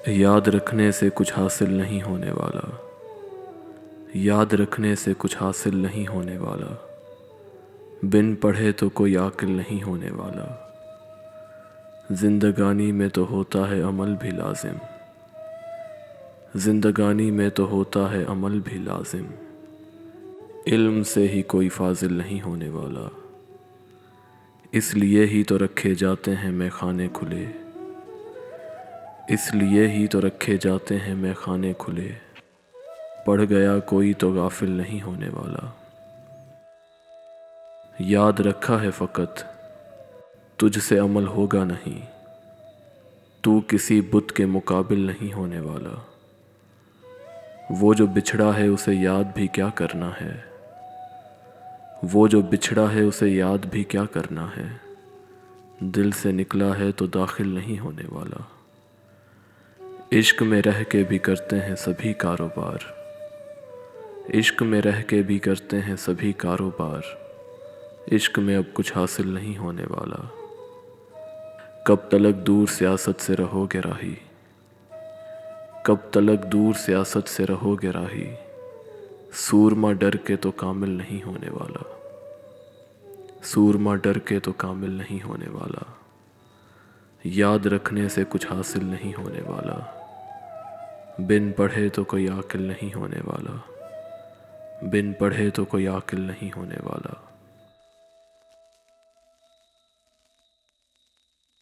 یاد رکھنے سے کچھ حاصل نہیں ہونے والا، یاد رکھنے سے کچھ حاصل نہیں ہونے والا، بن پڑھے تو کوئی عاقل نہیں ہونے والا۔ زندگانی میں تو ہوتا ہے عمل بھی لازم، زندگانی میں تو ہوتا ہے عمل بھی لازم، علم سے ہی کوئی فاضل نہیں ہونے والا۔ اس لیے ہی تو رکھے جاتے ہیں مے خانے کھلے، اس لیے ہی تو رکھے جاتے ہیں مے خانے کھلے، پڑھ گیا کوئی تو غافل نہیں ہونے والا۔ یاد رکھا ہے فقط تجھ سے عمل ہوگا نہیں، تو کسی بت کے مقابل نہیں ہونے والا۔ وہ جو بچھڑا ہے اسے یاد بھی کیا کرنا ہے، وہ جو بچھڑا ہے اسے یاد بھی کیا کرنا ہے، دل سے نکلا ہے تو داخل نہیں ہونے والا۔ عشق میں رہ کے بھی کرتے ہیں سبھی کاروبار، عشق میں رہ کے بھی کرتے ہیں سبھی کاروبار، عشق میں اب کچھ حاصل نہیں ہونے والا۔ کب تلک دور سیاست سے رہو گے راہی، کب تلک دور سیاست سے رہو گے راہی، سورما ڈر کے تو کامل نہیں ہونے والا، سورما ڈر کے تو کامل نہیں ہونے والا۔ یاد رکھنے سے کچھ حاصل نہیں ہونے والا، بن پڑھے تو کوئی عاقل نہیں ہونے والا، بن پڑھے تو کوئی عاقل نہیں ہونے والا۔